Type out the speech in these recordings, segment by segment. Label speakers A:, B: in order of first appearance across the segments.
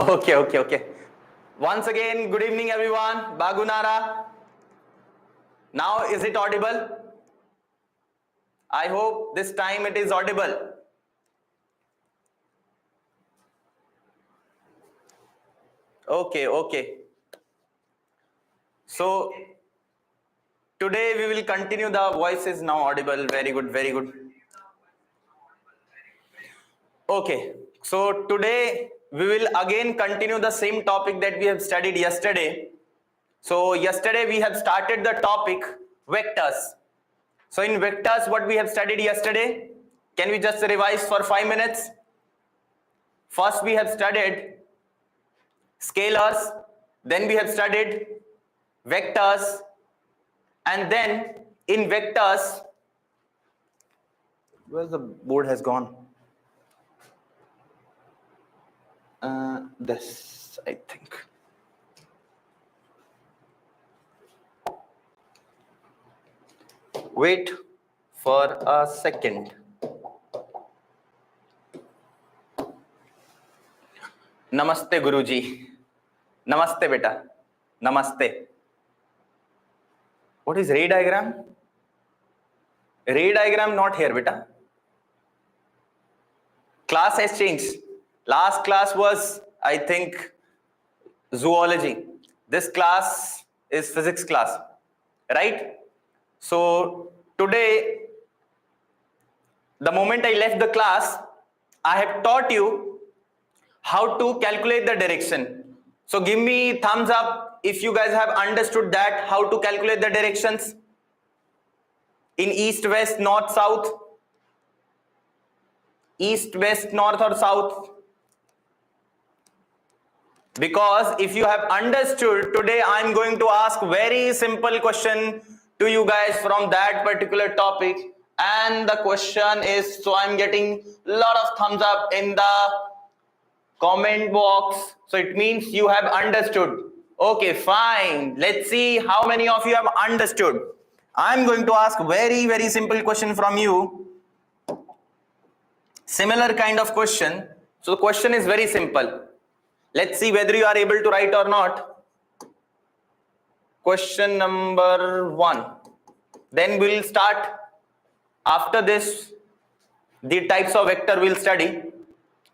A: Okay. Once again, good evening everyone. Bagunara. Now is it audible? I hope this time it is audible. Okay. So today we will continue. The voice is now audible. Very good. Okay. So today we will again continue the same topic that we have studied yesterday. So yesterday we have started the topic vectors. So in vectors, what we have studied yesterday, can we just revise for 5 minutes? First we have studied scalars, then we have studied vectors, and then in vectors, where's the board has gone? This, I think. Wait for a second. Namaste Guruji. Namaste beta. Namaste. What is ray diagram? Ray diagram not here beta. Class has changed. Last class was, I think, zoology. This class is physics class, right? So today, the moment I left the class, I have taught you how to calculate the direction. So give me thumbs up if you guys have understood that, how to calculate the directions in east, west, north, south. East, west, north or south. Because if you have understood, today I am going to ask very simple question to you guys from that particular topic, and the question is, so I am getting a lot of thumbs up in the comment box, so it means you have understood. Okay, fine. Let's see how many of you have understood. I am going to ask very simple question from you. Similar kind of question. So the question is very simple. Let's see whether you are able to write or not. Question number 1. Then we'll start. After this, the types of vector we'll study.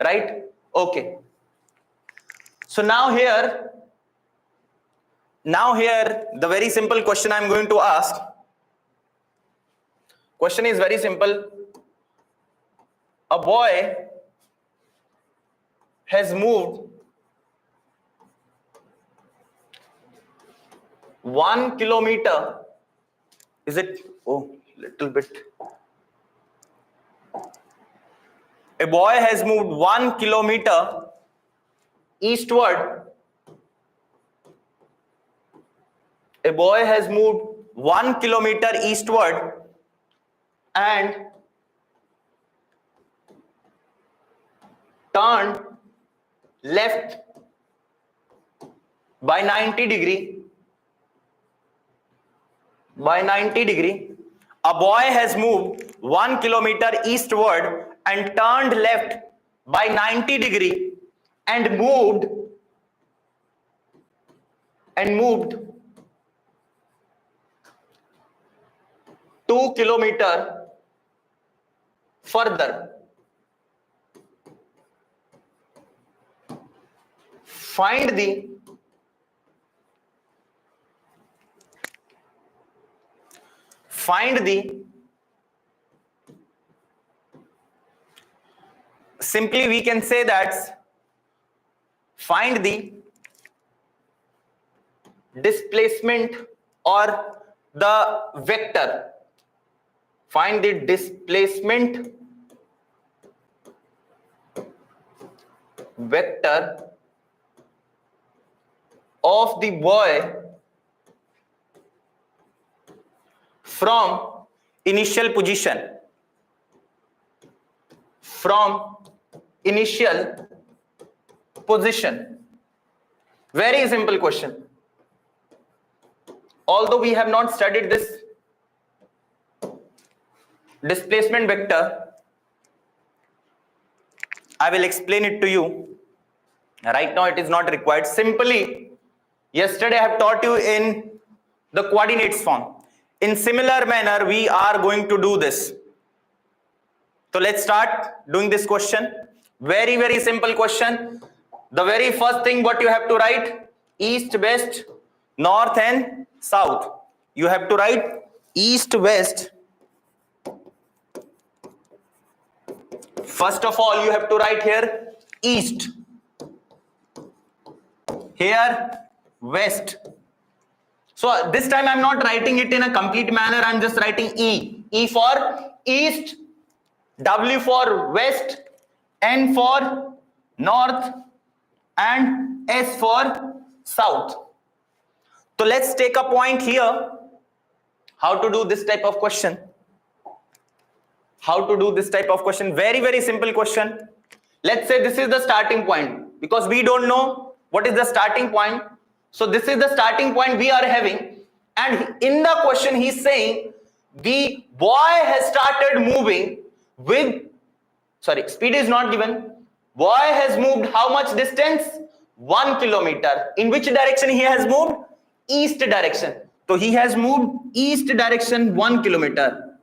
A: Right? Okay. So now here, the very simple question I'm going to ask. Question is very simple. A boy has moved 1 kilometer. Is it? Oh, little bit. A boy has moved 1 kilometer eastward. A boy has moved 1 kilometer eastward and turned left by 90 degree. A boy has moved 1 kilometer eastward and turned left by 90 degree and moved 2 kilometer further. Find the simply we can say that find the displacement or the vector. Find the displacement vector of the boy from initial position. Very simple question. Although we have not studied this displacement vector, I will explain it to you. Right now it is not required. Simply, yesterday I have taught you in the coordinates form. In similar manner, we are going to do this. So let's start doing this question. Very, very simple question. The very first thing what you have to write, east, west, north and south. You have to write east, west. First of all, you have to write here east. Here west. So this time I'm not writing it in a complete manner. I'm just writing E. E for east, W for west, N for north and S for south. So let's take a point here. How to do this type of question? How to do this type of question? Very, very simple question. Let's say this is the starting point, because we don't know what is the starting point. So this is the starting point we are having, and in the question he's saying the boy has started moving with, sorry, speed is not given. Boy has moved how much distance? 1 kilometer. In which direction he has moved? East direction. So he has moved east direction 1 kilometer.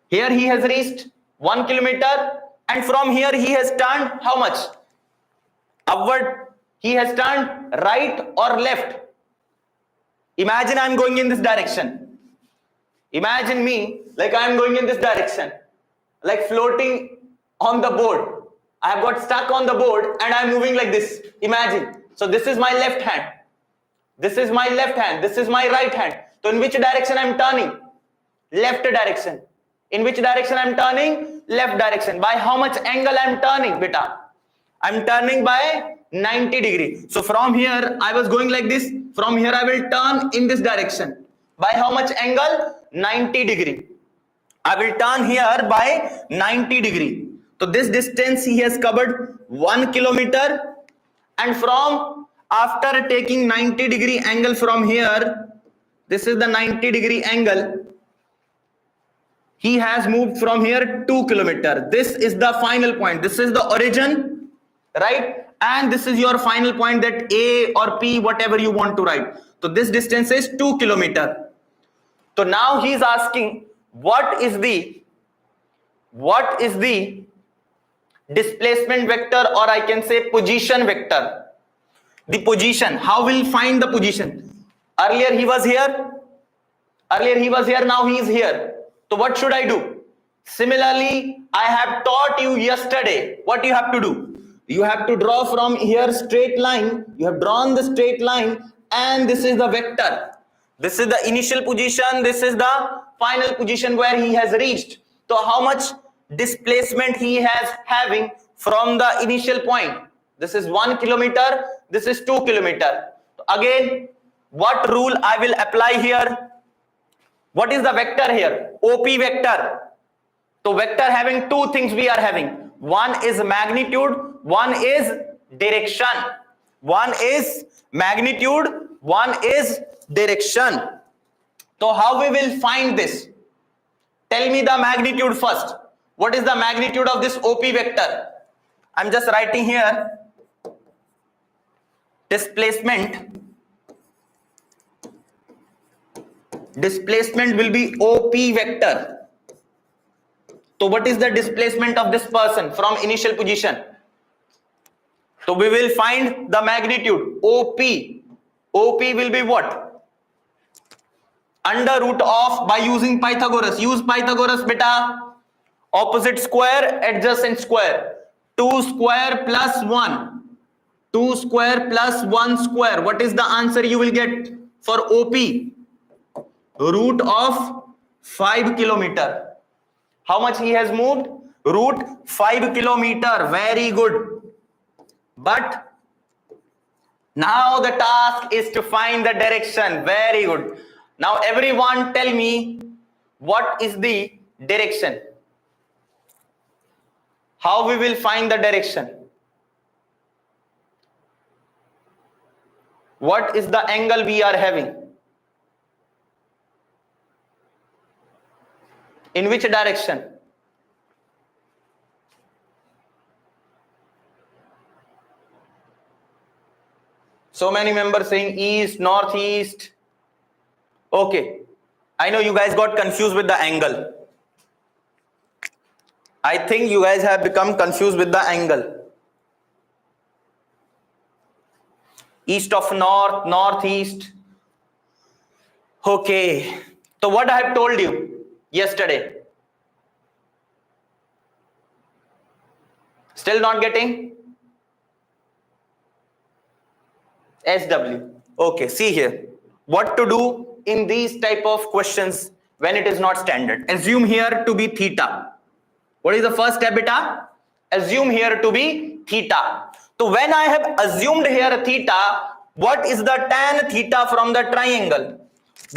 A: Here he has reached 1 kilometer, and from here he has turned how much? Upward. He has turned right or left. Imagine I am going in this direction. Imagine me like I am going in this direction, like floating on the board. I have got stuck on the board and I am moving like this. Imagine. So this is my left hand. This is my left hand. This is my right hand. So in which direction I am turning? Left direction. In which direction I am turning? Left direction. By how much angle I am turning, beta? I am turning by 90 degree. So from here I was going like this. From here I will turn in this direction. By how much angle? 90 degree. I will turn here by 90 degree. So this distance he has covered 1 kilometer, and from after taking 90 degree angle from here, this is the 90 degree angle, he has moved from here 2 kilometer. This is the final point. This is the origin, right? And this is your final point, that A or P, whatever you want to write. So this distance is 2 kilometer. So now he is asking what is the displacement vector, or I can say position vector. The position, how will find the position? Earlier he was here. Now he is here. So what should I do? Similarly, I have taught you yesterday what you have to do. You have to draw from here straight line. You have drawn the straight line, and this is the vector. This is the initial position. This is the final position where he has reached. So how much displacement he has having from the initial point? This is 1 kilometer. This is 2 kilometer. Again, what rule I will apply here? What is the vector here? OP vector. So vector having two things we are having. One is magnitude, one is direction. One is magnitude, one is direction. So how we will find this? Tell me the magnitude first. What is the magnitude of this OP vector? I'm just writing here displacement. Displacement will be OP vector. So what is the displacement of this person from initial position? So we will find the magnitude OP. OP will be what? Under root of, by using Pythagoras. Use Pythagoras, beta. Opposite square, adjacent square. 2 square plus 1. 2 square plus 1 square. What is the answer you will get for OP? Root of 5 kilometer. How much he has moved? Root 5 kilometer. Very good. But now the task is to find the direction. Very good. Now everyone tell me, what is the direction? How we will find the direction? What is the angle we are having? In which direction? So many members saying east, northeast. Okay, I know you guys got confused with the angle. I think you guys have become confused with the angle. East of north, northeast. Okay, so what I have told you yesterday? Still not getting? SW. Okay, see here. What to do in these type of questions when it is not standard? Assume here to be theta. What is the first step, beta? Assume here to be theta. So when I have assumed here theta, what is the tan theta from the triangle?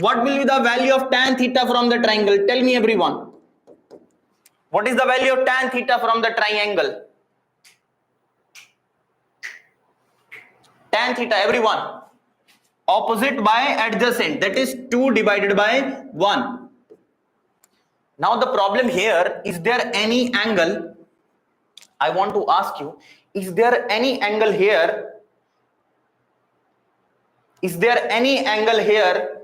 A: What will be the value of tan theta from the triangle? Tell me everyone. What is the value of tan theta from the triangle? Tan theta, everyone. Opposite by adjacent, that is 2 divided by 1. Now the problem here, is there any angle? I want to ask you, is there any angle here? Is there any angle here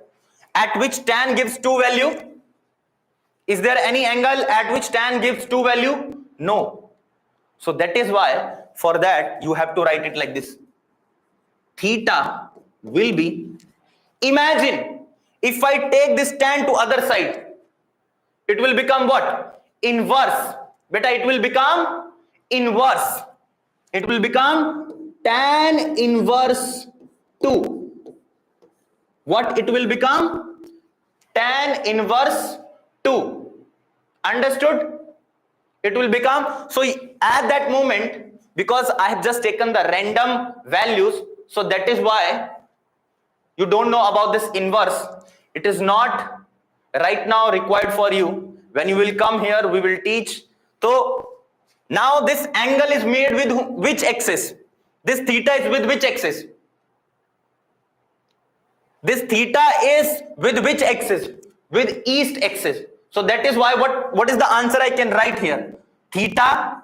A: at which tan gives 2 value? Is there any angle at which tan gives 2 value? No. So that is why for that you have to write it like this. Theta will be, imagine if I take this tan to other side, it will become what? Inverse. Beta, it will become inverse. It will become tan inverse 2. What it will become? Tan inverse 2. Understood? It will become, so at that moment, because I have just taken the random values, so that is why you don't know about this inverse. It is not right now required for you. When you will come here, we will teach. So now this angle is made with which axis? This theta is with which axis? This theta is with which axis? With east axis. So that is why what is the answer I can write here? Theta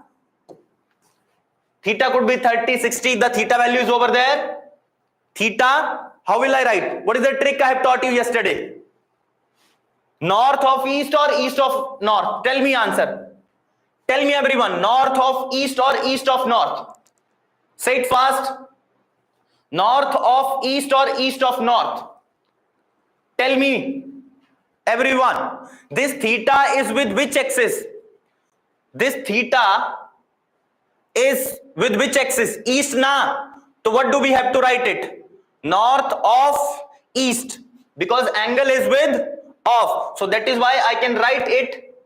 A: could be 30, 60. The theta value is over there. Theta, how will I write? What is the trick I have taught you yesterday? North of east or east of north? Tell me answer. Tell me everyone. North of east or east of north? Say it fast. North of east or east of north? Tell me everyone. This theta is with which axis? This theta is with which axis? East na. So what do we have to write it? North of east, because angle is with of. So that is why I can write it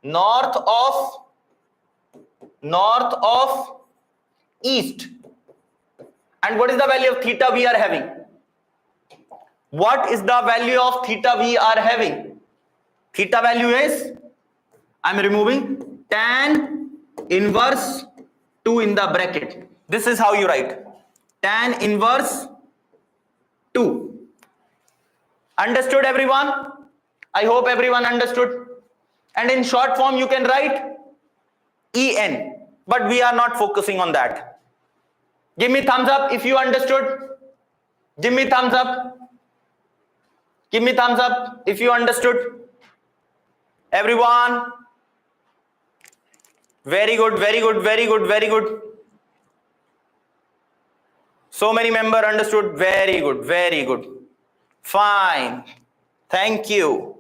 A: north of east. And what is the value of theta we are having? What is the value of theta we are having? Theta value is, I am removing tan inverse 2 in the bracket. This is how you write. Tan inverse 2. Understood everyone? I hope everyone understood. And in short form you can write En. But we are not focusing on that. Give me thumbs up if you understood. Give me thumbs up. Give me thumbs up if you understood. Everyone. Very good, very good, very good, very good. So many members understood. Very good, very good. Fine. Thank you.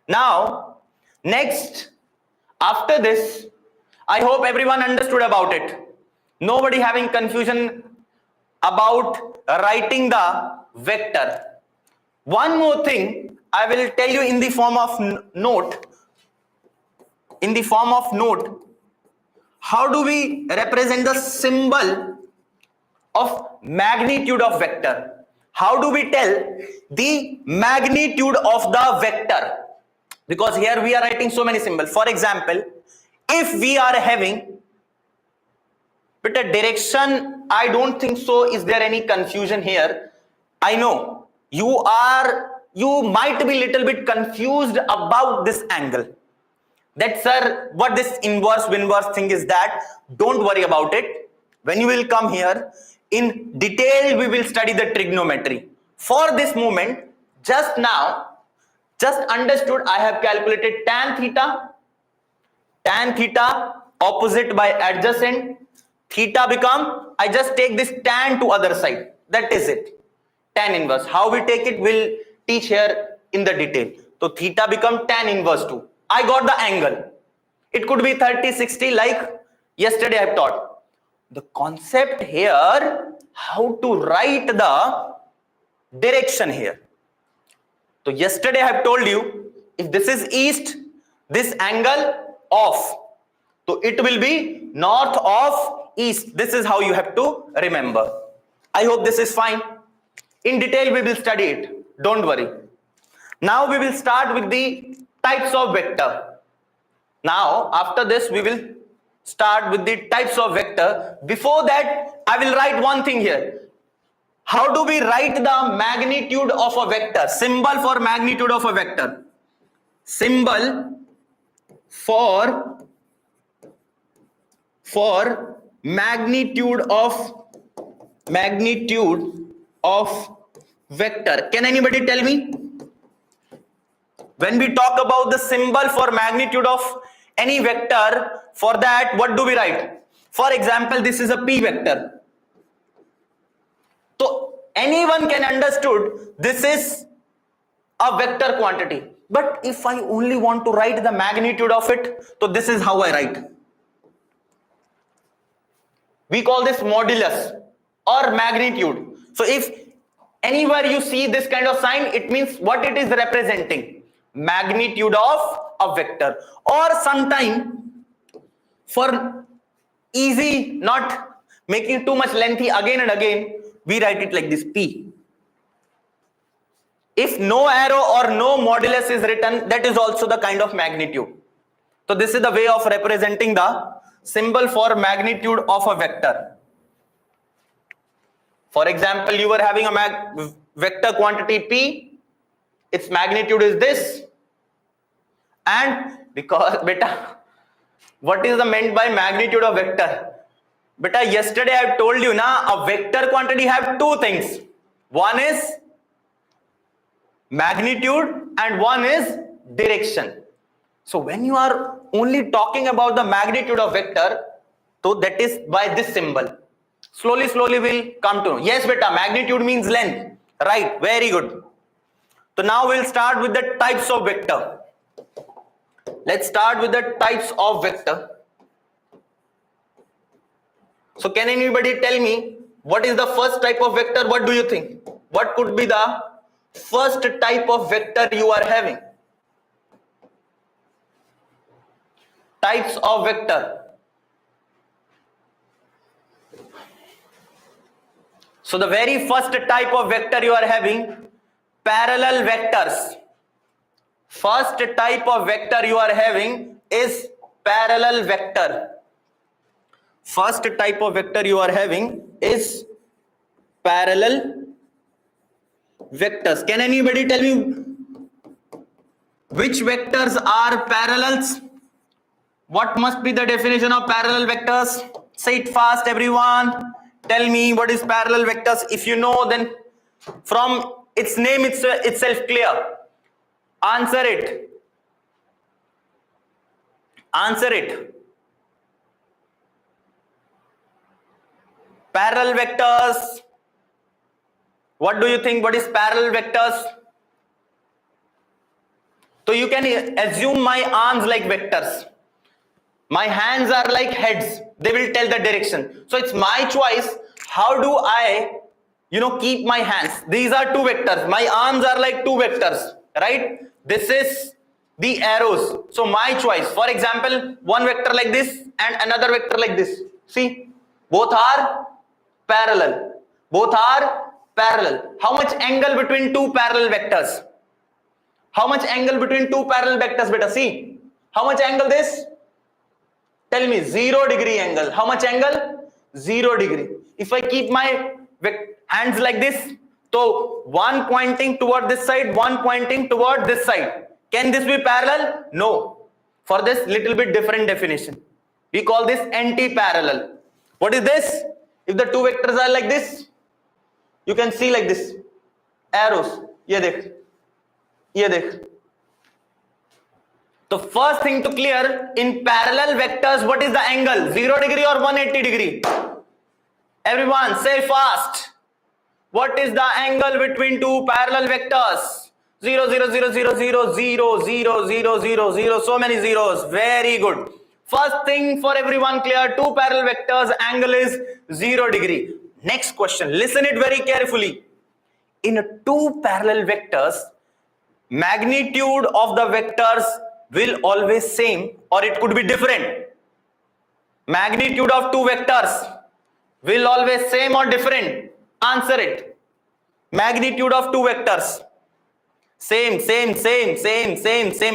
A: Now, next, after this, I hope everyone understood about it. Nobody having confusion about writing the vector. One more thing I will tell you in the form of note. In the form of note, how do we represent the symbol of magnitude of vector? How do we tell the magnitude of the vector? Because here we are writing so many symbols. For example, if we are having but a direction, I don't think so. Is there any confusion here? I know you might be little bit confused about this angle. That sir, what this inverse thing is that? Don't worry about it. When you will come here, in detail we will study the trigonometry. For this moment, just now, just understood, I have calculated tan theta opposite by adjacent, theta become, I just take this tan to other side, that is it, tan inverse. How we take it we'll teach here in the detail. So theta become tan inverse 2. I got the angle. It could be 30, 60 like yesterday I have taught. The concept here, how to write the direction here. So yesterday I have told you, if this is east, this angle off. So it will be north of east. This is how you have to remember. I hope this is fine. In detail we will study it. Don't worry. Now we will start with the types of vector. Now after this we will start with the types of vector. Before that I will write one thing here. How do we write the magnitude of a vector? Symbol for magnitude of a vector. Symbol for magnitude of vector. Can anybody tell me? When we talk about the symbol for magnitude of any vector, for that what do we write? For example, this is a p vector. So anyone can understood this is a vector quantity. But if I only want to write the magnitude of it, so this is how I write. We call this modulus or magnitude. So if anywhere you see this kind of sign, it means what it is representing. Magnitude of a vector. Or sometime, for easy, not making too much lengthy again and again, we write it like this, P. If no arrow or no modulus is written, that is also the kind of magnitude. So this is the way of representing the symbol for magnitude of a vector. For example, you were having a vector quantity P, its magnitude is this, and because beta, what is the meant by magnitude of vector? Beta, yesterday I have told you na, a vector quantity have two things. One is magnitude and one is direction. So when you are only talking about the magnitude of vector, so that is by this symbol. Slowly we'll come to know. Yes beta, magnitude means length. Right, very good. So now we'll start with the types of vector. Let's start with the types of vector. So can anybody tell me what is the first type of vector? What do you think? What could be the first type of vector you are having? Types of vector. So the very first type of vector you are having, parallel vectors. First type of vector you are having is parallel vector. First type of vector you are having is parallel vectors. Can anybody tell me which vectors are parallels? What must be the definition of parallel vectors? Say it fast, everyone. Tell me what is parallel vectors. If you know, then from its name itself clear. Answer it. Answer it. Parallel vectors. What do you think? What is parallel vectors? So you can assume my arms like vectors. My hands are like heads. They will tell the direction. So it's my choice. How do I, keep my hands? These are two vectors. My arms are like two vectors, right? This is the arrows. So my choice. For example, one vector like this and another vector like this. See, both are parallel. Both are parallel. How much angle between two parallel vectors? How much angle between two parallel vectors, beta? See, how much angle this? Tell me, 0 degree angle. How much angle? 0 degree. If I keep my hands like this, so one pointing toward this side, one pointing toward this side. Can this be parallel? No. For this little bit different definition. We call this anti-parallel. What is this? If the two vectors are like this, you can see like this arrows. ये देख. The first thing to clear, in parallel vectors, what is the angle? 0 degree or 180 degree? Everyone say fast. What is the angle between two parallel vectors? 0, 0, 0, 0, 0, 0, 0, 0, 0, 0. So many zeros. Very good. First thing for everyone clear, two parallel vectors, angle is 0 degree. Next question. Listen it very carefully. In two parallel vectors, magnitude of the vectors will always same or it could be different. Magnitude of two vectors will always same or different. Answer it. Magnitude of two vectors. Same.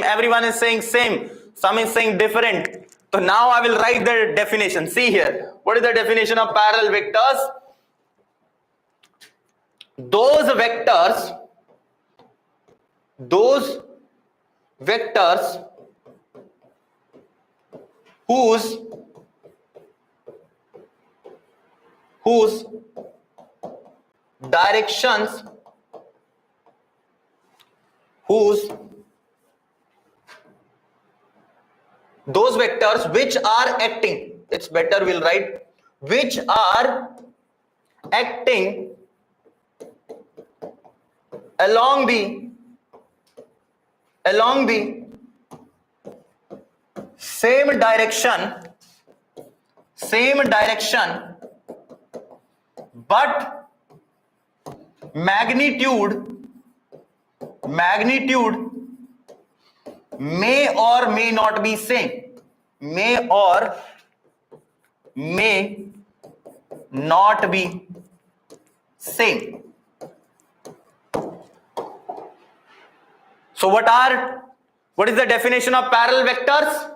A: Everyone is saying same. Some is saying different. So now I will write the definition. See here. What is the definition of parallel vectors? Those vectors whose directions those vectors which are acting, it's better we'll write, which are acting along the same direction but magnitude may or may not be same. May or may not be same. So what is the definition of parallel vectors?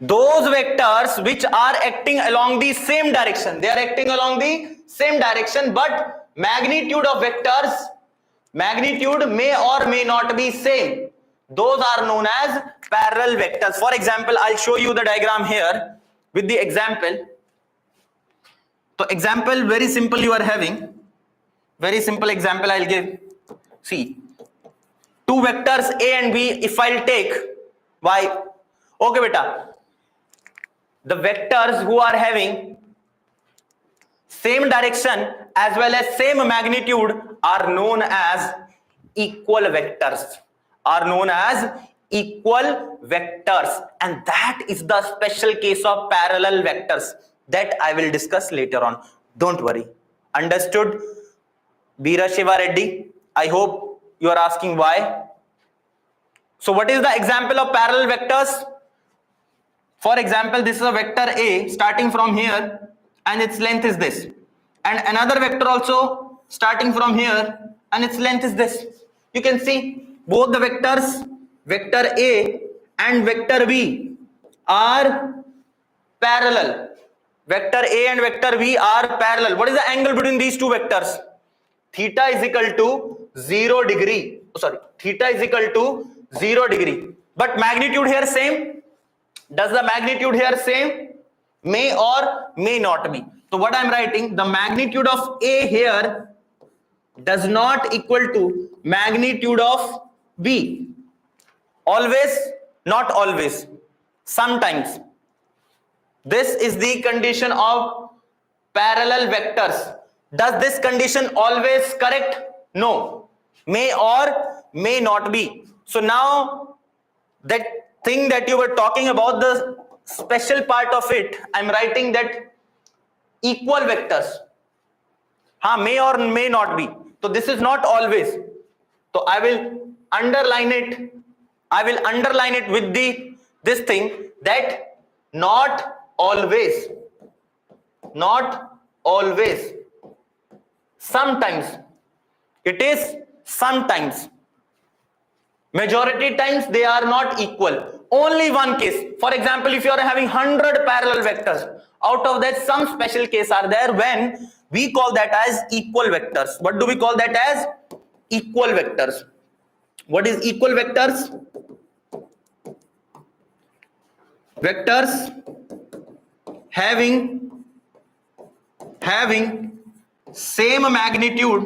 A: Those vectors which are acting along the same direction. They are acting along the same direction, but magnitude of vectors, magnitude may or may not be same. Those are known as parallel vectors. For example, I'll show you the diagram here with the example. So example, very simple you are having. Very simple example I'll give. See, two vectors A and B, if I'll take Y. Okay, beta. The vectors who are having same direction as well as same magnitude are known as equal vectors. And that is the special case of parallel vectors that I will discuss later on. Don't worry. Understood? Veera Shiva Reddy, I hope you are asking why. So what is the example of parallel vectors? For example, this is a vector A starting from here and its length is this. And another vector also starting from here and its length is this. You can see both the vectors, vector A and vector B, are parallel. Vector A and vector B are parallel. What is the angle between these two vectors? Theta is equal to 0 degree. Theta is equal to 0 degree. But magnitude here same. Does the magnitude here same? May or may not be. So what I am writing, the magnitude of A here does not equal to magnitude of B. Always, not always. Sometimes. This is the condition of parallel vectors. Does this condition always correct? No. May or may not be. So now that thing that you were talking about, the special part of it, I'm writing that equal vectors. May or may not be. So this is not always. So I will underline it. I will underline it with this thing that not always. Not always. Sometimes. It is sometimes. Majority times they are not equal. Only one case. For example, if you are having 100 parallel vectors, out of that some special case are there when we call that as equal vectors. What do we call that as? Equal vectors. What is equal vectors? Vectors having having same magnitude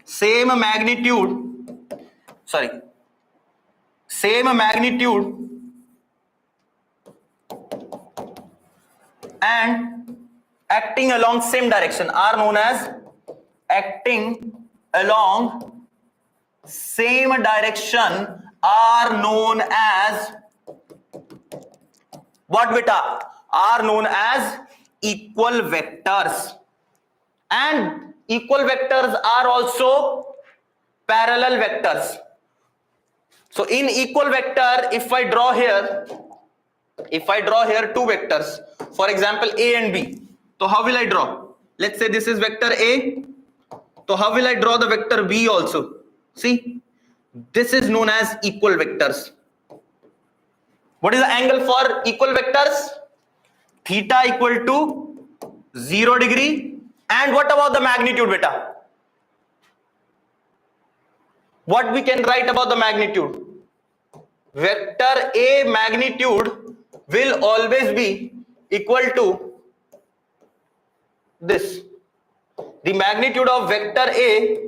A: same magnitude and acting along same direction are known as acting along same direction are known as what beta? Are known as equal vectors. And equal vectors are also parallel vectors. So in equal vector, if I draw here two vectors, for example A and B, so how will I draw? Let's say this is vector A, so how will I draw the vector B also? See, this is known as equal vectors. What is the angle for equal vectors? Theta equal to 0 degree. And what about the magnitude beta? What we can write about the magnitude? Vector A magnitude will always be equal to this. The magnitude of vector A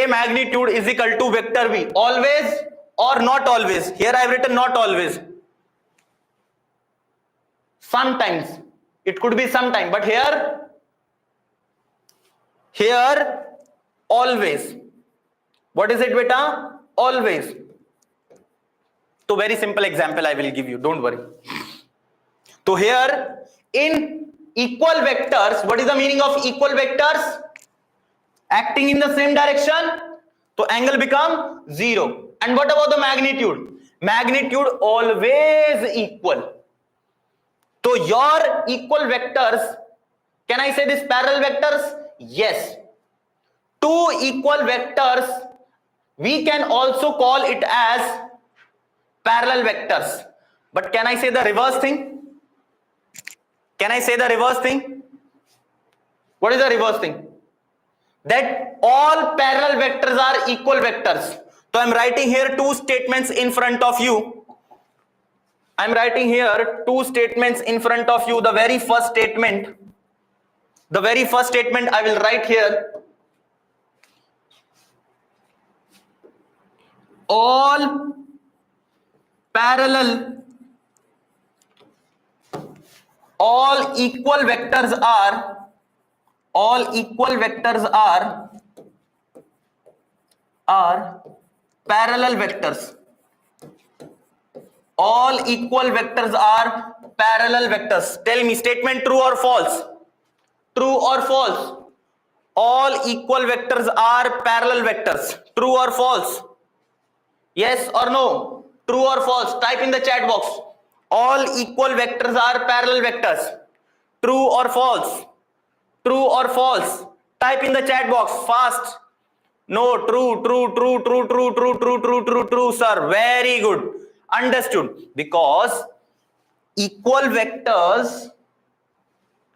A: magnitude is equal to vector B. Always or not always? Here I have written not always. Sometimes. It could be sometime. But here always. What is it beta? Always. So very simple example I will give you. Don't worry. So here in equal vectors, what is the meaning of equal vectors? Acting in the same direction, so angle become 0. And what about the magnitude? Magnitude always equal. So your equal vectors, can I say this parallel vectors? Yes. Two equal vectors, we can also call it as parallel vectors. But can I say the reverse thing? Can I say the reverse thing? What is the reverse thing? That all parallel vectors are equal vectors. So I'm writing here two statements in front of you. I'm writing here two statements in front of you. The very first statement I will write here. All equal vectors are parallel vectors. All equal vectors are parallel vectors. Tell me, statement true or false? True or false? All equal vectors are parallel vectors. True or false? Yes or no? True or false? Type in the chat box. All equal vectors are parallel vectors. True or false? True or false? Type in the chat box fast. No, true, sir. Very good. Understood. Because equal vectors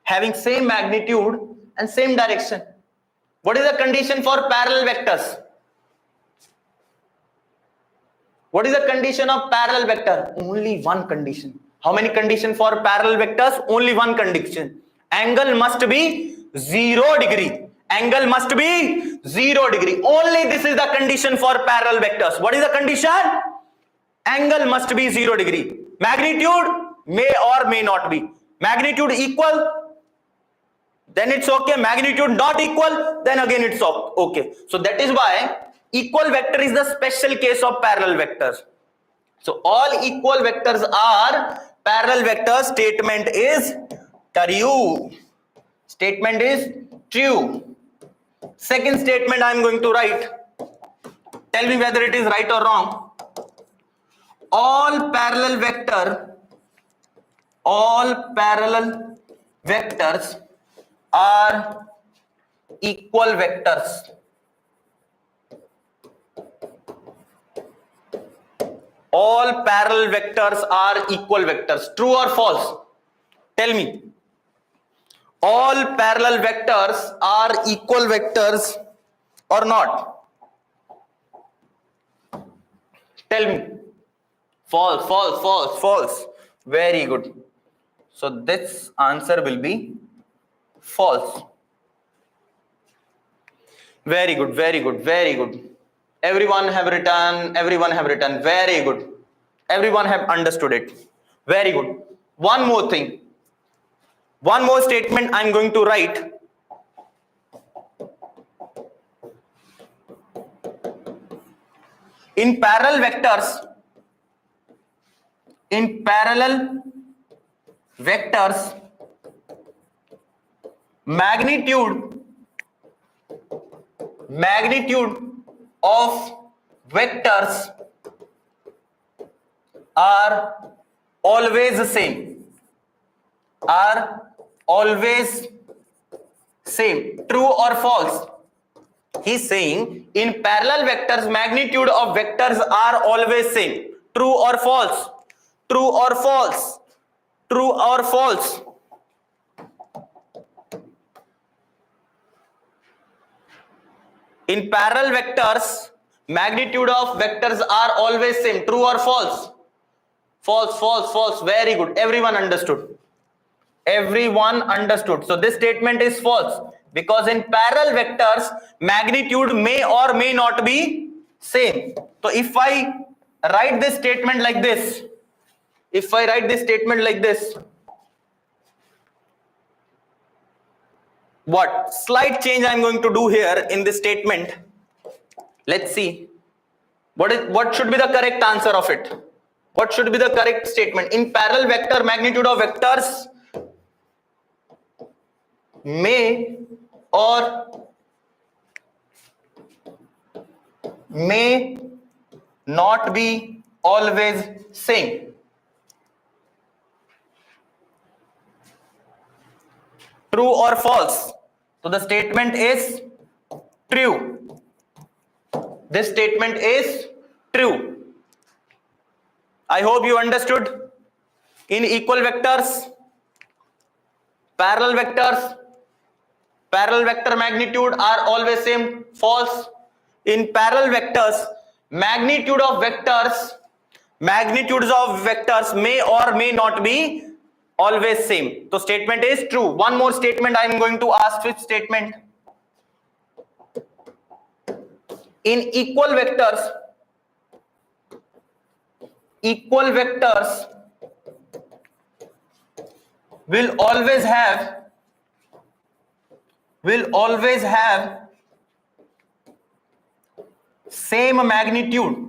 A: having same magnitude and same direction. What is the condition for parallel vectors? What is the condition of parallel vector? Only one condition. How many conditions for parallel vectors? Only one condition. Angle must be 0 degree. Angle must be 0 degree. Only this is the condition for parallel vectors. What is the condition? Angle must be 0 degree. Magnitude may or may not be. Magnitude equal, then it's okay. Magnitude not equal, then again it's okay. So that is why equal vector is the special case of parallel vectors. So all equal vectors are parallel vectors. Statement is true. Statement is true. Second statement I am going to write. Tell me whether it is right or wrong. All parallel vectors are equal vectors. All parallel vectors are equal vectors. True or false? Tell me. All parallel vectors are equal vectors or not? Tell me. False, false, false, false. Very good. So this answer will be false. Very good, very good, very good. Everyone have written, very good. Everyone have understood it. Very good. One more thing. One more statement I'm going to write. In parallel vectors, magnitude of vectors are always the same. True or false? He's saying in parallel vectors, magnitude of vectors are always same. True or false? True or false? True or false? In parallel vectors, magnitude of vectors are always same. True or false? False, false, false. Very good. Everyone understood. Everyone understood. So this statement is false because in parallel vectors, magnitude may or may not be same. So if I write this statement like this, what slight change I'm going to do here in this statement? Let's see. What should be the correct answer of it? What should be the correct statement? In parallel vector, magnitude of vectors may or may not be always same. True or false? So the statement is true. This statement is true. I hope you understood. In equal vectors, parallel vector magnitude are always same. False. In parallel vectors, magnitudes of vectors may or may not be always same. So statement is true. One more statement I am going to ask. Fifth statement. In equal vectors will always have same magnitude.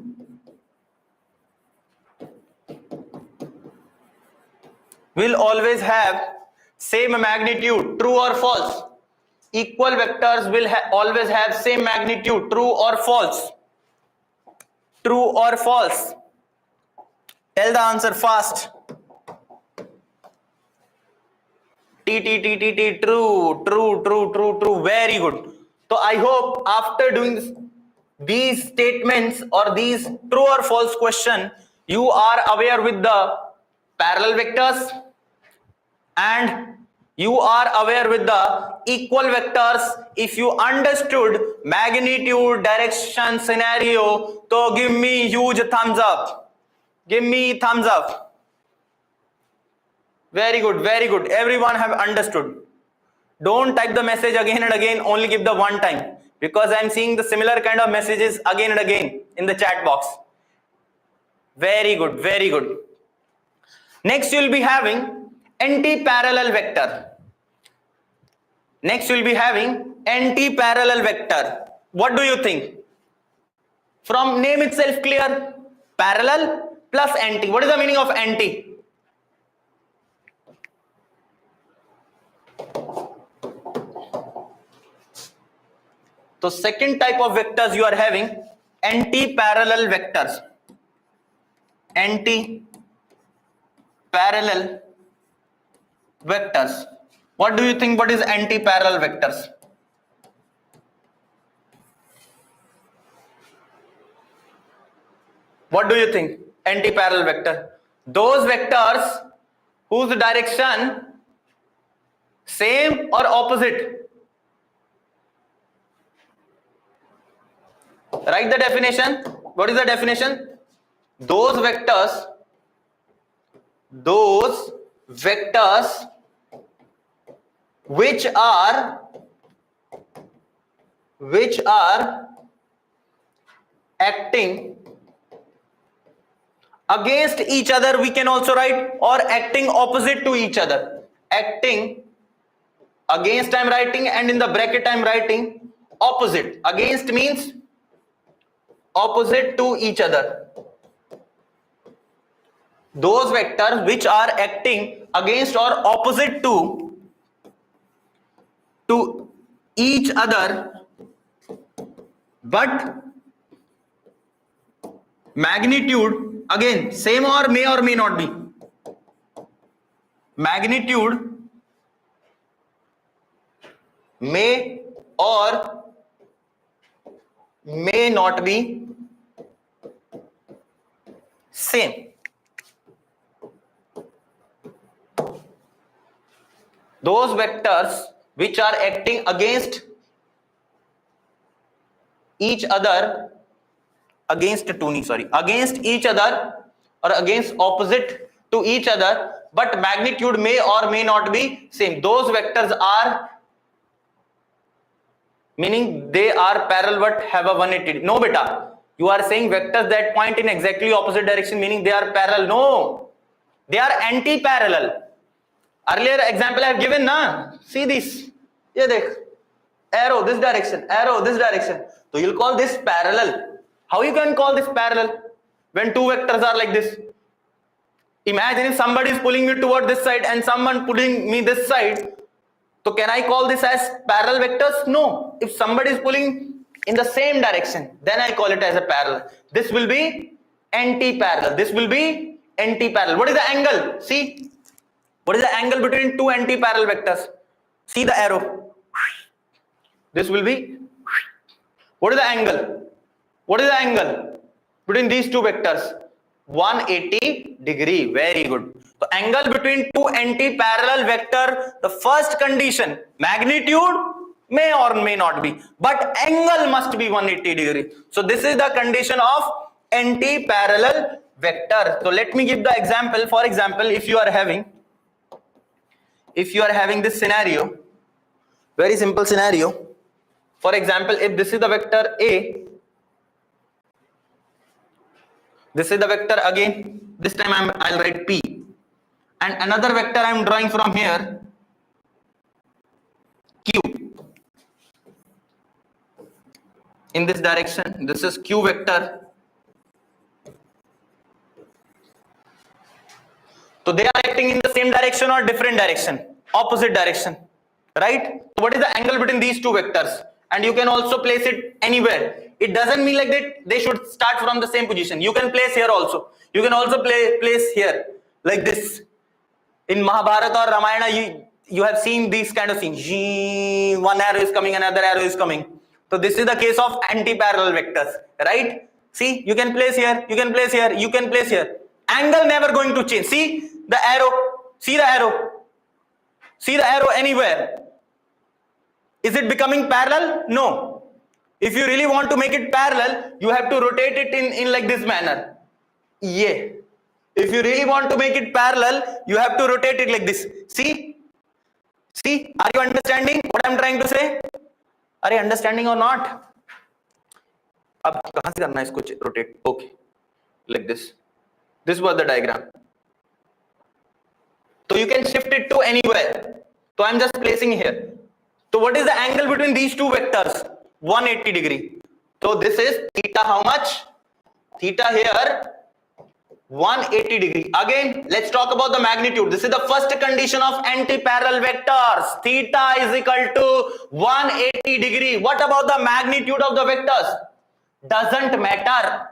A: Will always have same magnitude. True or false? Equal vectors will always have same magnitude. True or false? True or false? Tell the answer fast. True. Very good. So I hope after doing these statements or these true or false question, you are aware with the parallel vectors and you are aware with the equal vectors. If you understood magnitude, direction, scenario, so give me huge thumbs up. Give me thumbs up. Very good, very good. Everyone have understood. Don't type the message again and again, only give the one time, because I am seeing the similar kind of messages again and again in the chat box. Very good, very good. Next you will be having anti-parallel vector. Next you will be having anti-parallel vector. What do you think? From name itself clear. Parallel plus anti. What is the meaning of anti? So second type of vectors you are having anti-parallel vectors. Anti-parallel vectors. What do you think? What is anti-parallel vectors? What do you think? Anti-parallel vector. Those vectors whose direction same or opposite. Write the definition. What is the definition? Those vectors those vectors which are acting against each other, we can also write, or acting opposite to each other. Acting against I'm writing, and in the bracket I'm writing opposite. Against means opposite to each other. Those vectors which are acting against or opposite to each other, but magnitude again same or may not be. Magnitude may or may not be same. Those vectors which are acting against each other, against each other or against opposite to each other, but magnitude may or may not be same. Those vectors are, meaning they are parallel but have a 180. No beta, you are saying vectors that point in exactly opposite direction meaning they are parallel. No, they are anti-parallel. Earlier example I have given na, see this, ye dekh, arrow this direction, arrow this direction, so you'll call this parallel. How you can call this parallel when two vectors are like this? Imagine if somebody is pulling me toward this side and someone pulling me this side, so can I call this as parallel vectors? No. If somebody is pulling in the same direction, then I call it as a parallel. This will be anti-parallel. This will be anti-parallel. What is the angle? See, what is the angle between two anti-parallel vectors? See the arrow. This will be. What is the angle? What is the angle between these two vectors? 180 degree. Very good. So angle between two anti-parallel vector, the first condition, magnitude may or may not be, but angle must be 180 degree. So this is the condition of anti-parallel vector. So let me give the example. For example, if you are having this scenario, very simple scenario. For example, if this is the vector A, this is the vector again, this time I'll write P, and another vector I'm drawing from here, Q. In this direction, this is Q vector. So they are acting in the same direction or different direction? Opposite direction, right? So what is the angle between these two vectors? And you can also place it anywhere. It doesn't mean like that they should start from the same position. You can place here also. You can also place here like this. In Mahabharata or Ramayana, you have seen these kind of things. One arrow is coming, another arrow is coming. So this is the case of anti-parallel vectors, right? See, you can place here, you can place here, you can place here. Angle never going to change. See the arrow, see the arrow, see the arrow anywhere. Is it becoming parallel? No. If you really want to make it parallel, you have to rotate it in like this manner. Yeah. If you really want to make it parallel, you have to rotate it like this. See? See? Are you understanding what I'm trying to say? Are you understanding or not? अब कहाँ से करना है इसको rotate? Okay. Like this. This was the diagram. So you can shift it to anywhere. So I'm just placing here. So what is the angle between these two vectors? 180 degree. So this is theta how much? Theta here 180 degree. Again, let's talk about the magnitude. This is the first condition of anti-parallel vectors. Theta is equal to 180 degree. What about the magnitude of the vectors? Doesn't matter.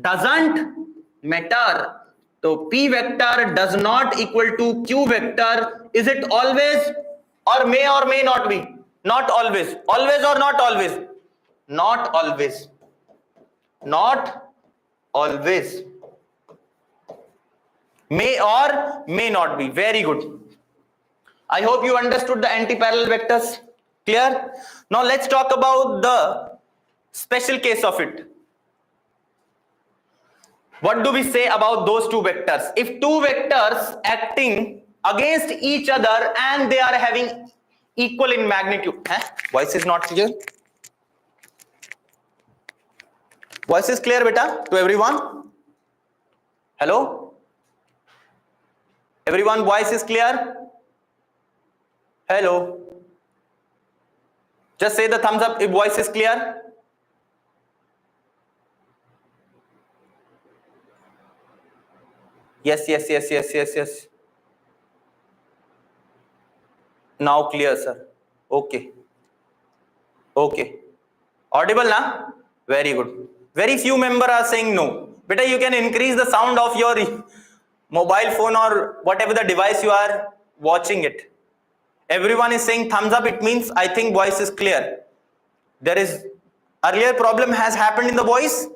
A: Doesn't matter. So P vector does not equal to Q vector. Is it always or may not be? Not always. Always or not always? Not always. Not always. May or may not be. Very good. I hope you understood the anti-parallel vectors. Clear? Now let's talk about the special case of it. What do we say about those two vectors? If two vectors acting against each other and they are having equal in magnitude. Voice is not clear. Voice is clear, beta, to everyone? Hello? Everyone, voice is clear? Hello? Just say the thumbs up if voice is clear. Yes. Now clear, sir. Okay. Audible na? Very good. Very few members are saying no. Beta, you can increase the sound of your mobile phone or whatever the device you are watching it. Everyone is saying thumbs up. It means I think voice is clear. There is earlier problem has happened in the voice.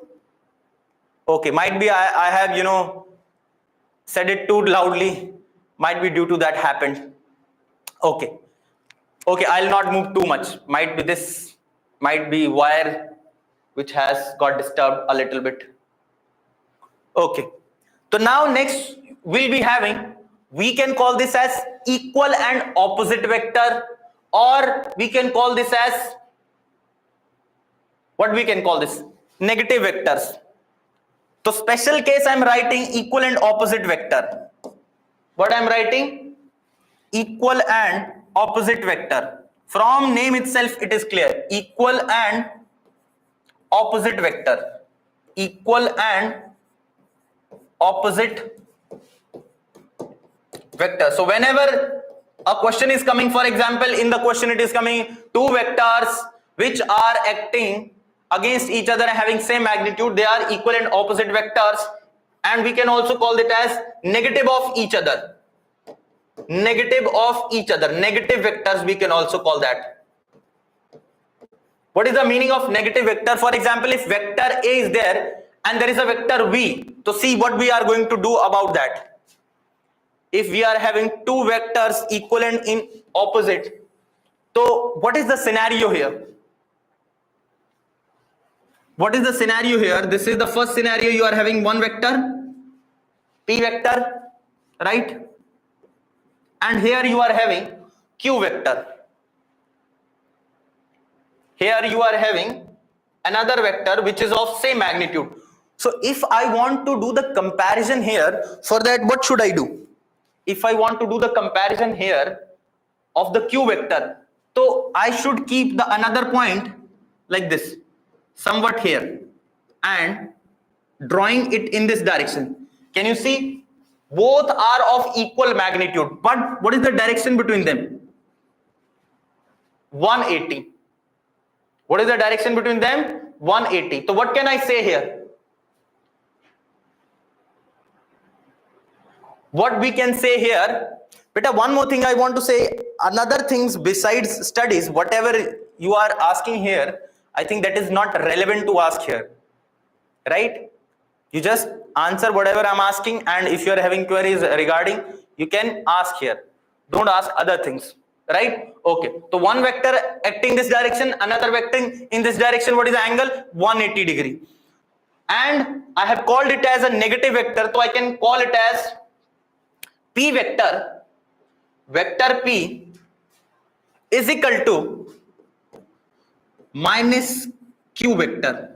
A: Okay, might be I have said it too loudly. Might be due to that happened. Okay, I'll not move too much. Might be this, might be wire which has got disturbed a little bit. Okay, so now next we'll be having, we can call this as equal and opposite vector, or we can call this as, what we can call this? Negative vectors. So special case I'm writing equal and opposite vector. What I'm writing? Equal and opposite vector. From name itself it is clear. Equal and opposite vector. Equal and opposite vector. So whenever a question is coming, for example, in the question it is coming two vectors which are acting against each other and having same magnitude, they are equal and opposite vectors, and we can also call it as negative of each other. Negative of each other. Negative vectors we can also call that. What is the meaning of negative vector? For example, if vector A is there and there is a vector V, so see what we are going to do about that. If we are having two vectors equal and in opposite, so what is the scenario here? What is the scenario here? This is the first scenario. You are having one vector, P vector, right? And here you are having Q vector. Here you are having another vector which is of same magnitude. So if I want to do the comparison here, for that what should I do? If I want to do the comparison here of the Q vector, so I should keep the another point like this, somewhat here, and drawing it in this direction. Can you see? Both are of equal magnitude, but what is the direction between them? 180. What is the direction between them? 180. So what can I say here? What we can say here, beta, one more thing I want to say, another things besides studies, whatever you are asking here, I think that is not relevant to ask here, right? You just answer whatever I'm asking, and if you are having queries regarding, you can ask here. Don't ask other things, right? Okay, so one vector acting this direction, another vector in this direction. What is the angle? 180 degree. And I have called it as a negative vector, so I can call it as P vector. Vector P is equal to minus Q vector.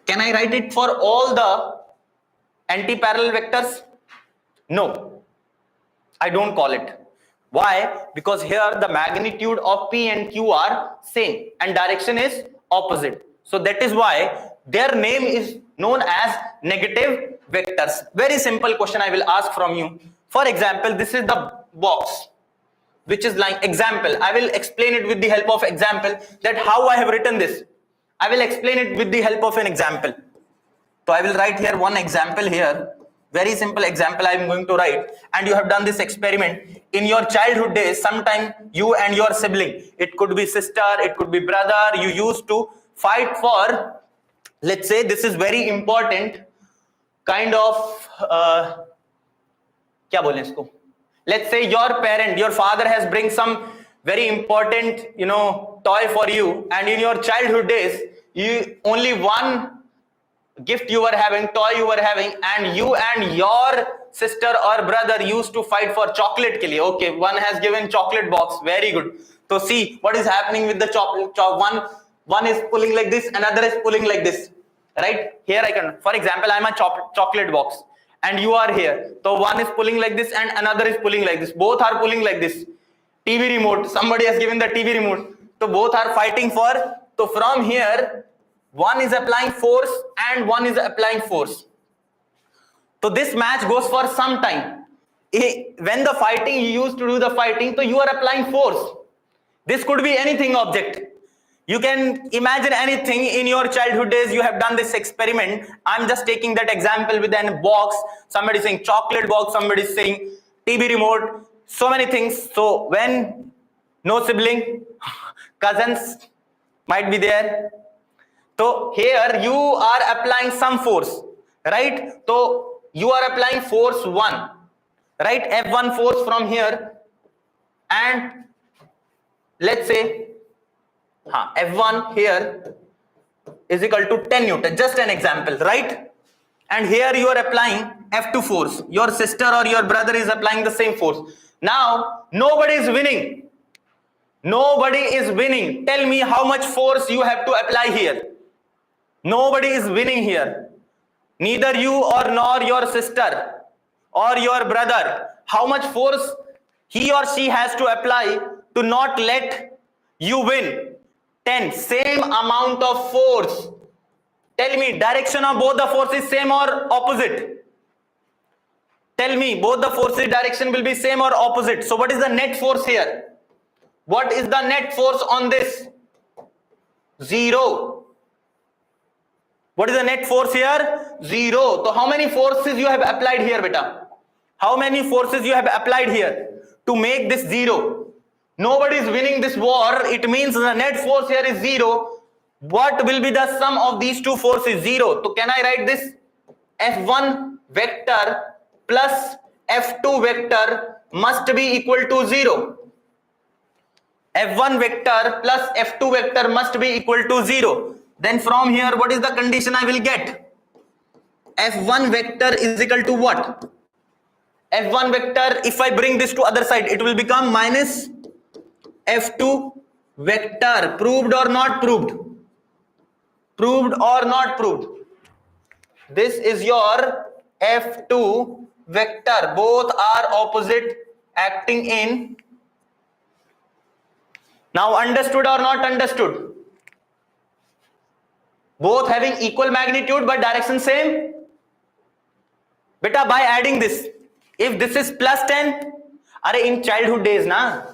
A: Can I write it for all the anti-parallel vectors? No, I don't call it. Why? Because here the magnitude of P and Q are same and direction is opposite. So that is why their name is known as negative vectors. Very simple question I will ask from you. For example, this is the box which is like example. I will explain it with the help of example, that how I have written this. I will explain it with the help of an example. So I will write here one example here. Very simple example I am going to write, and you have done this experiment in your childhood days. Sometime you and your sibling, it could be sister, it could be brother, you used to fight for, let's say this is very important kind of kya bole isko? Let's say your parent, your father has bring some very important toy for you, and in your childhood days you only one gift you were having, toy you were having, and you and your sister or brother used to fight for chocolate ke liye. Okay, one has given chocolate box, very good. So see what is happening with the chocolate. One is pulling like this, another is pulling like this, right? Here I can, for example, I'm a chocolate box and you are here. So one is pulling like this and another is pulling like this. Both are pulling like this. TV remote, somebody has given the TV remote. So both are fighting for, so from here, one is applying force and one is applying force. So this match goes for some time. When the fighting, you used to do the fighting, so you are applying force. This could be anything object. You can imagine anything in your childhood days. You have done this experiment. I'm just taking that example with a box. Somebody saying chocolate box, somebody saying TV remote, so many things. So when no sibling, cousins might be there. So here you are applying some force, right? So you are applying force 1, right? F1 force from here, and let's say F1 here is equal to 10 Newton, just an example, right? And here you are applying F2 force. Your sister or your brother is applying the same force. Now nobody is winning. Nobody is winning. Tell me how much force you have to apply here. Nobody is winning here. Neither you or nor your sister or your brother. How much force he or she has to apply to not let you win? 10. Same amount of force. Tell me, direction of both the forces same or opposite? Tell me, both the forces direction will be same or opposite. So what is the net force here? What is the net force on this? 0. What is the net force here? 0. So how many forces you have applied here, beta? How many forces you have applied here to make this 0? Nobody is winning this war. It means the net force here is 0. What will be the sum of these two forces? 0. So can I write this? F1 vector plus F2 vector must be equal to 0. F1 vector plus F2 vector must be equal to 0. Then from here, what is the condition I will get? F1 vector is equal to what? F1 vector, if I bring this to other side, it will become minus F2 vector. Proved or not proved? Proved or not proved? This is your F2 vector. Both are opposite acting in. Now understood or not understood? Both having equal magnitude but direction same. Beta, by adding this, if this is plus 10, are in childhood days na,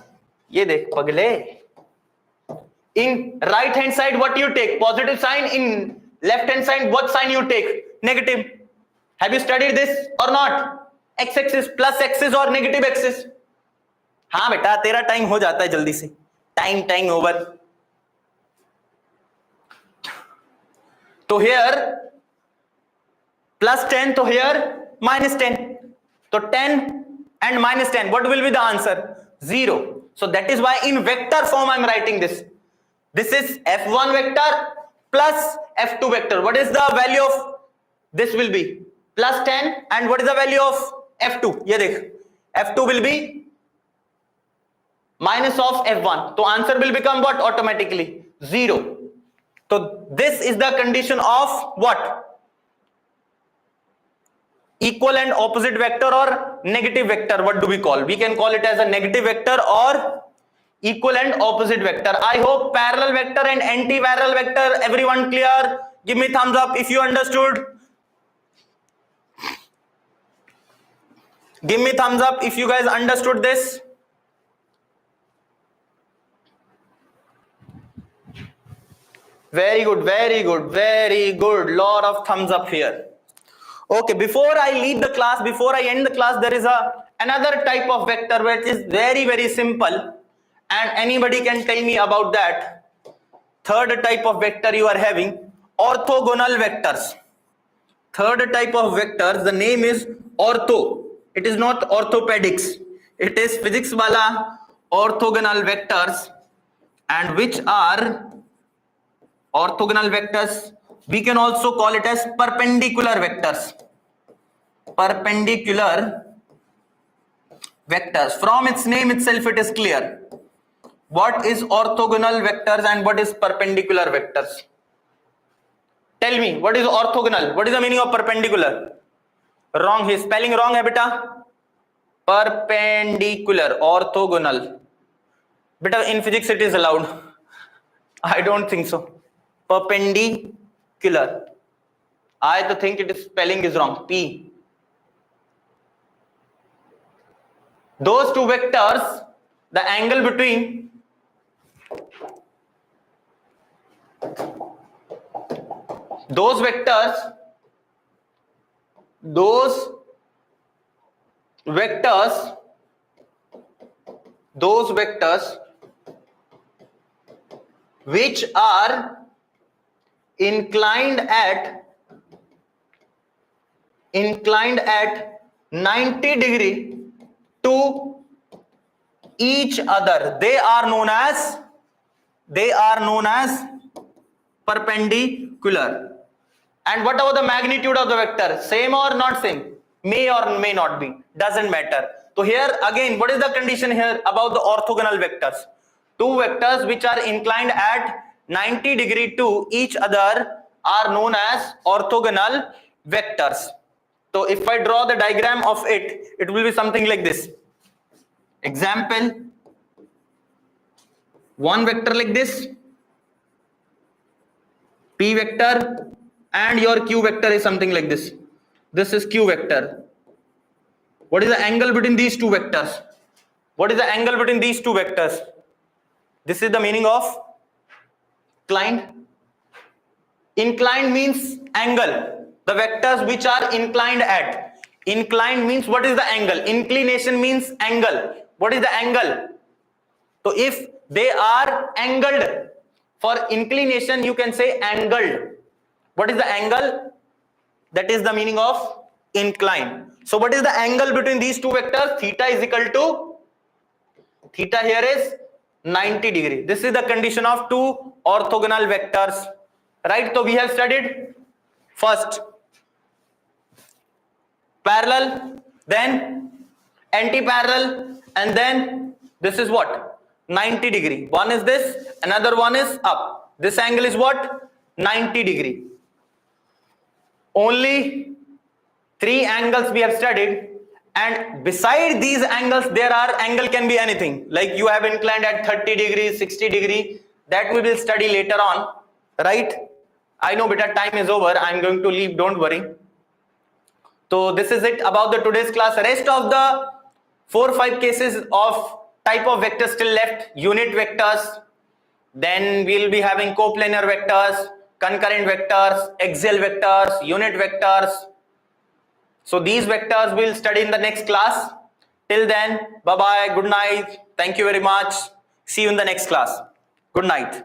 A: ye dekh pagle. In right hand side, what you take? Positive sign. In left hand side, what sign you take? Negative. Have you studied this or not? X axis, plus axis or negative axis? हाँ बेटा, तेरा time हो जाता है जल्दी से. Time over. So here plus 10, so here minus 10. So 10 and minus 10, what will be the answer? 0. So that is why in vector form I am writing this. This is F1 vector plus F2 vector. What is the value of this will be? Plus 10, and what is the value of F2? Ye dekh. F2 will be minus of F1. So answer will become what automatically? 0. So this is the condition of what? Equal and opposite vector or negative vector. What do we call? We can call it as a negative vector or equal and opposite vector. I hope parallel vector and anti-parallel vector, everyone clear? Give me thumbs up if you understood. Give me thumbs up if you guys understood this. Very good, very good, very good. Lot of thumbs up here. Okay, before I leave the class, before I end the class, there is another type of vector which is very, very simple, and anybody can tell me about that. Third type of vector you are having, orthogonal vectors. Third type of vectors, the name is ortho. It is not orthopedics. It is physics wala orthogonal vectors, and which are orthogonal vectors We can also call it as perpendicular vectors. Perpendicular vectors. From its name itself, it is clear what is orthogonal vectors and what is perpendicular vectors. Tell me, what is orthogonal? What is the meaning of perpendicular? Wrong. His spelling wrong hai beta. Perpendicular, orthogonal. Beta, in physics it is allowed. I don't think so. Perpendicular. I to think it is spelling is wrong. P. Those two vectors, the angle between those vectors which are inclined at 90 degree to each other, they are known as perpendicular. And what about the magnitude of the vector? Same or not same? May or may not be, doesn't matter. So here again, what is the condition here about the orthogonal vectors? Two vectors which are inclined at 90 degree to each other are known as orthogonal vectors. So if I draw the diagram of it, it will be something like this. Example, one vector like this, P vector, and your Q vector is something like this. This is Q vector. What is the angle between these two vectors? What is the angle between these two vectors? This is the meaning of inclined. Inclined means angle. The vectors which are inclined at. Inclined means what is the angle? Inclination means angle. What is the angle? So if they are angled, for inclination you can say angled. What is the angle? That is the meaning of inclined. So what is the angle between these two vectors? Theta is equal to, theta here is 90 degree. This is the condition of two orthogonal vectors, right? So we have studied first parallel, then anti-parallel, and then this is what? 90 degree. One is this, another one is up. This angle is what? 90 degree. Only three angles we have studied, and beside these angles there are angle can be anything, like you have inclined at 30 degrees, 60 degree, that we will study later on, right? I know beta time is over, I'm going to leave, don't worry. So this is it about the today's class. Rest of the 4 or 5 cases of type of vectors still left. Unit vectors, then we'll be having coplanar vectors, concurrent vectors, axial vectors, unit vectors. So these vectors we'll study in the next class. Till then, bye bye, good night, thank you very much, see you in the next class, good night.